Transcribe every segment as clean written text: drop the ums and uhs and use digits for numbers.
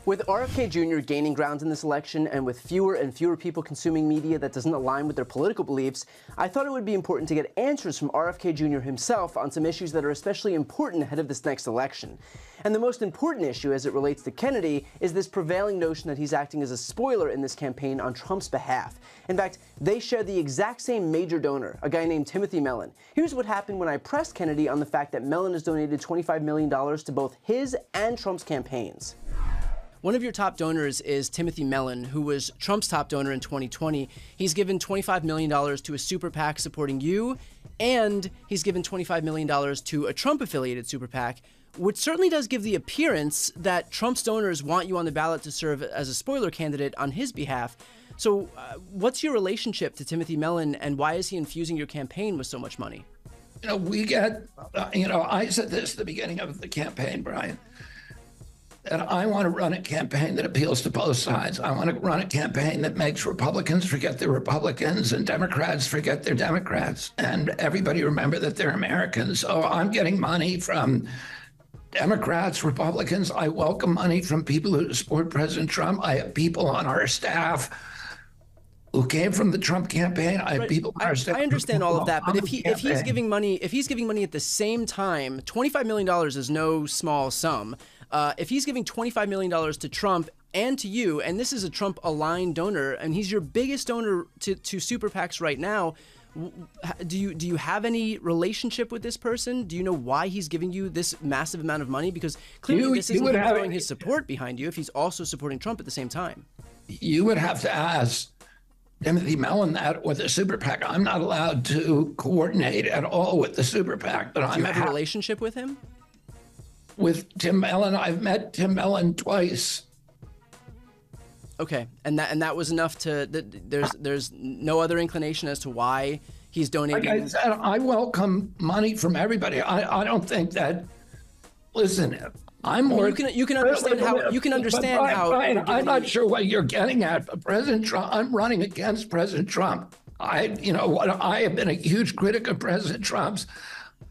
With RFK Jr. gaining ground in this election and with fewer and fewer people consuming media that doesn't align with their political beliefs, I thought it would be important to get answers from RFK Jr. himself on some issues that are especially important ahead of this next election. And the most important issue as it relates to Kennedy is this prevailing notion that he's acting as a spoiler in this campaign on Trump's behalf. In fact, they share the exact same major donor, a guy named Timothy Mellon. Here's what happened when I pressed Kennedy on the fact that Mellon has donated $25 million to both his and Trump's campaigns. One of your top donors is Timothy Mellon, who was Trump's top donor in 2020. He's given $25 million to a super PAC supporting you, and he's given $25 million to a Trump-affiliated super PAC, which certainly does give the appearance that Trump's donors want you on the ballot to serve as a spoiler candidate on his behalf. So what's your relationship to Timothy Mellon, and why is he infusing your campaign with so much money? We get, I said this at the beginning of the campaign, Brian, that I want to run a campaign that appeals to both sides. I want to run a campaign that makes Republicans forget they're Republicans and Democrats forget they're Democrats, and everybody remember that they're Americans. So I'm getting money from Democrats, Republicans. I welcome money from people who support President Trump. I have people on our staff who came from the Trump campaign. I have people on our staff. I understand all of that, but if he's giving money at the same time, $25 million is no small sum. If he's giving $25 million to Trump and to you, and this is a Trump-aligned donor, and he's your biggest donor to super PACs right now, do you have any relationship with this person? Do you know why he's giving you this massive amount of money? Because clearly this isn't throwing his support behind you if he's also supporting Trump at the same time. You would have to ask Timothy Mellon that with a super PAC. I'm not allowed to coordinate at all with the super PAC, but do you have a relationship with him? With Tim Mellon, I've met Tim Mellon twice. Okay, and that was enough to. There's no other inclination as to why he's donating. Like I said, I welcome money from everybody. I don't think that. Listen, I'm more. You can understand how. Brian, I'm not sure what you're getting at, but President Trump. I'm running against President Trump. I have been a huge critic of President Trump's.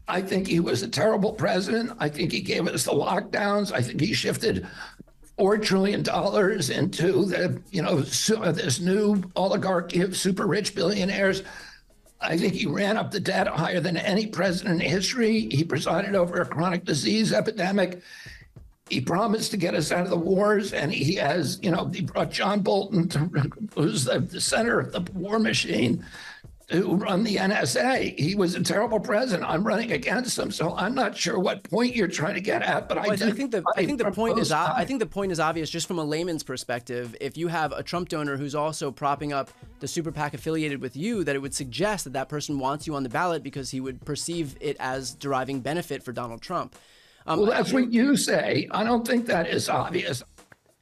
I think he was a terrible president. I think he gave us the lockdowns. I think he shifted $4 trillion into this new oligarchy of super rich billionaires. I think he ran up the debt higher than any president in history. He presided over a chronic disease epidemic. He promised to get us out of the wars, and he has, he brought John Bolton, who's the center of the war machine, to run the NSA. He was a terrible president. I'm running against him, so I'm not sure what point you're trying to get at. But I think the point is obvious just from a layman's perspective. If you have a Trump donor who's also propping up the super PAC affiliated with you, that it would suggest that that person wants you on the ballot because he would perceive it as deriving benefit for Donald Trump. Well, that's what you say. I don't think that is obvious.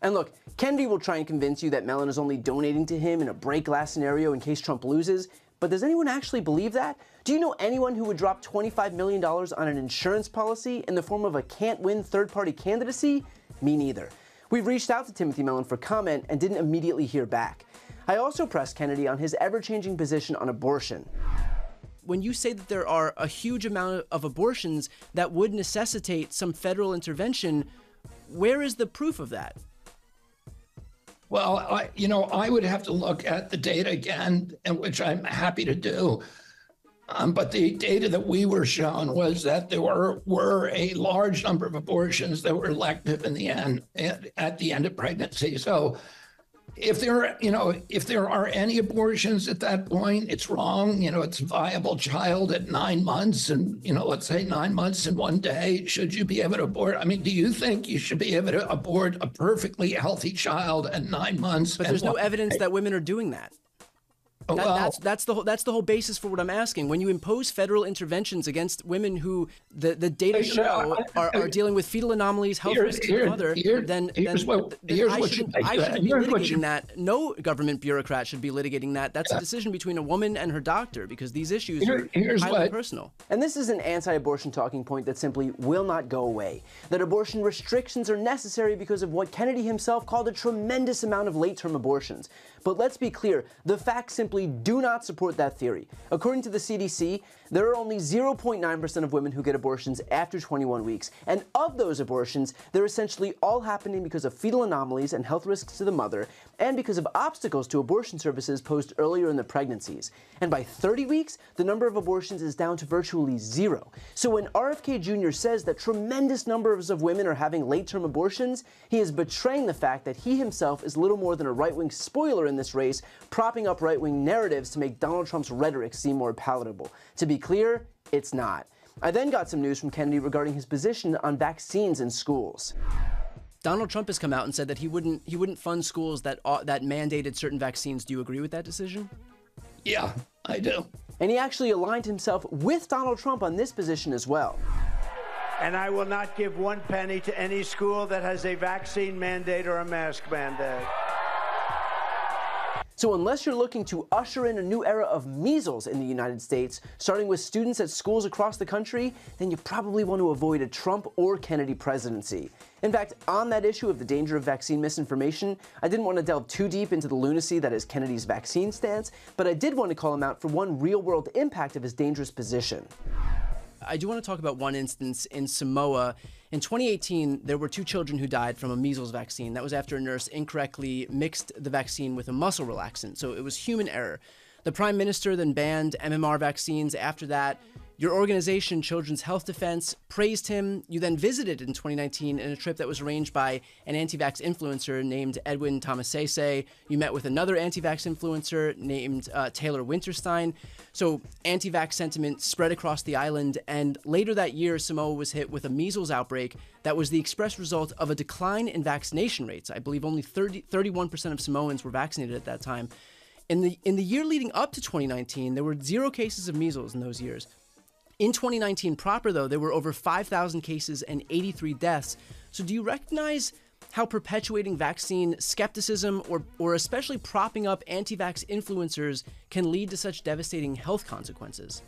And look, Kennedy will try and convince you that Mellon is only donating to him in a break glass scenario in case Trump loses. But does anyone actually believe that? Do you know anyone who would drop $25 million on an insurance policy in the form of a can't-win third-party candidacy? Me neither. We've reached out to Timothy Mellon for comment and didn't immediately hear back. I also pressed Kennedy on his ever-changing position on abortion. When you say that there are a huge amount of abortions that would necessitate some federal intervention, where is the proof of that? Well, I would have to look at the data again, and which I'm happy to do. But the data that we were shown was that there were a large number of abortions that were elective in the end, at the end of pregnancy. So if there are any abortions at that point, it's wrong. It's a viable child at 9 months, and let's say 9 months and 1 day. Should you be able to abort? I mean, do you think you should be able to abort a perfectly healthy child at 9 months? But there's no evidence that women are doing that. That's the whole basis for what I'm asking. When you impose federal interventions against women who the data show are dealing with fetal anomalies, health risks to the mother, then I shouldn't be litigating that. No government bureaucrat should be litigating that. That's a decision between a woman and her doctor, because these issues are highly personal. And this is an anti-abortion talking point that simply will not go away. That abortion restrictions are necessary because of what Kennedy himself called a tremendous amount of late-term abortions. But let's be clear, the facts simply simply do not support that theory. According to the CDC, there are only 0.9% of women who get abortions after 21 weeks, and of those abortions, they're essentially all happening because of fetal anomalies and health risks to the mother, and because of obstacles to abortion services posed earlier in the pregnancies. And by 30 weeks, the number of abortions is down to virtually zero. So when RFK Jr. says that tremendous numbers of women are having late-term abortions, he is betraying the fact that he himself is little more than a right-wing spoiler in this race, propping up right-wing narratives to make Donald Trump's rhetoric seem more palatable. To be clear, it's not. I then got some news from Kennedy regarding his position on vaccines in schools. Donald Trump has come out and said that he wouldn't fund schools that mandated certain vaccines. Do you agree with that decision? Yeah, I do. And he actually aligned himself with Donald Trump on this position as well. And I will not give one penny to any school that has a vaccine mandate or a mask mandate. So unless you're looking to usher in a new era of measles in the United States, starting with students at schools across the country, then you probably want to avoid a Trump or Kennedy presidency. In fact, on that issue of the danger of vaccine misinformation, I didn't want to delve too deep into the lunacy that is Kennedy's vaccine stance, but I did want to call him out for one real-world impact of his dangerous position. I do want to talk about one instance in Samoa. In 2018, there were 2 children who died from a measles vaccine. That was after a nurse incorrectly mixed the vaccine with a muscle relaxant, so it was human error. The Prime Minister then banned MMR vaccines after that. Your organization, Children's Health Defense, praised him. You then visited in 2019 in a trip that was arranged by an anti-vax influencer named Edwin Tomasese. You met with another anti-vax influencer named Taylor Winterstein. So anti-vax sentiment spread across the island, and later that year, Samoa was hit with a measles outbreak that was the express result of a decline in vaccination rates. I believe only 31% of Samoans were vaccinated at that time. In the year leading up to 2019, there were 0 cases of measles in those years. In 2019 proper, though, there were over 5,000 cases and 83 deaths. So do you recognize how perpetuating vaccine skepticism or especially propping up anti-vax influencers can lead to such devastating health consequences?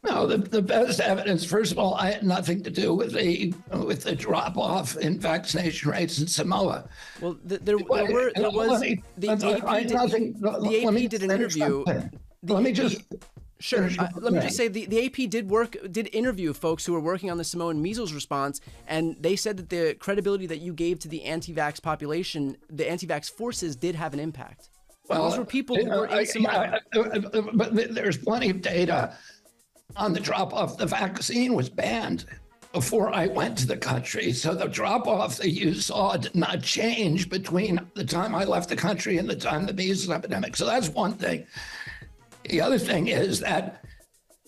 No, the best evidence, first of all, I had nothing to do with the drop-off in vaccination rates in Samoa. Well, the AP did an interview. Sure. Let me just say the AP did interview folks who were working on the Samoan measles response, and they said that the credibility that you gave to the anti-vax population, the anti-vax forces, did have an impact. Well, those were people who were in Samoa. But there's plenty of data on the drop-off. The vaccine was banned before I went to the country, so the drop-off that you saw did not change between the time I left the country and the time of the measles epidemic. So that's one thing. The other thing is that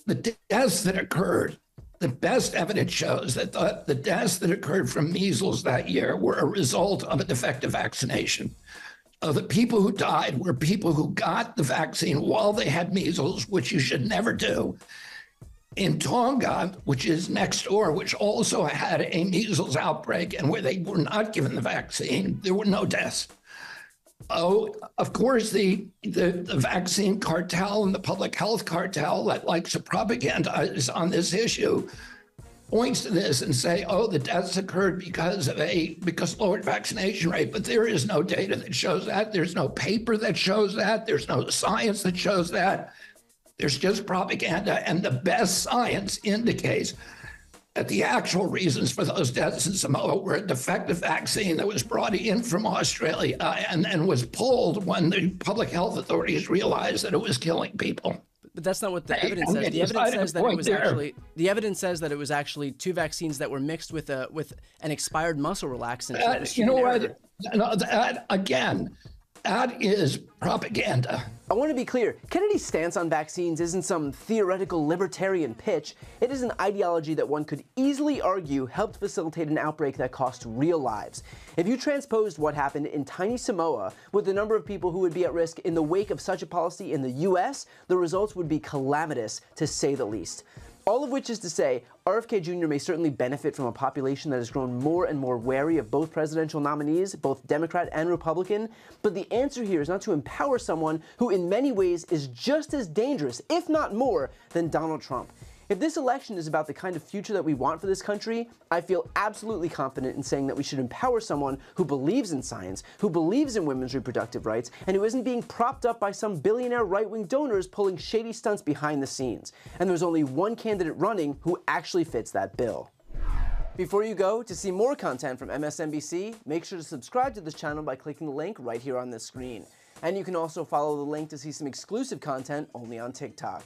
the deaths that occurred, the best evidence shows that the deaths that occurred from measles that year were a result of a defective vaccination. The people who died were people who got the vaccine while they had measles, which you should never do. In Tonga, which is next door, which also had a measles outbreak and where they were not given the vaccine, there were no deaths. Oh, of course, the vaccine cartel and the public health cartel that likes to propagandize on this issue points to this and say, oh, the deaths occurred because lowered vaccination rate. But there is no data that shows that. There's no paper that shows that. There's no science that shows that. There's just propaganda. And the best science indicates that the actual reasons for those deaths in Samoa were a defective vaccine that was brought in from Australia and was pulled when the public health authorities realized that it was killing people. But that's not what the evidence says. The evidence says that it was actually 2 vaccines that were mixed with an expired muscle relaxant. You know what? That is propaganda. I want to be clear. Kennedy's stance on vaccines isn't some theoretical libertarian pitch. It is an ideology that one could easily argue helped facilitate an outbreak that cost real lives. If you transposed what happened in tiny Samoa with the number of people who would be at risk in the wake of such a policy in the U.S., the results would be calamitous, to say the least. All of which is to say, RFK Jr. may certainly benefit from a population that has grown more and more wary of both presidential nominees, both Democrat and Republican, but the answer here is not to empower someone who in many ways is just as dangerous, if not more, than Donald Trump. If this election is about the kind of future that we want for this country, I feel absolutely confident in saying that we should empower someone who believes in science, who believes in women's reproductive rights, and who isn't being propped up by some billionaire right-wing donors pulling shady stunts behind the scenes. And there's only one candidate running who actually fits that bill. Before you go, to see more content from MSNBC, make sure to subscribe to this channel by clicking the link right here on this screen. And you can also follow the link to see some exclusive content only on TikTok.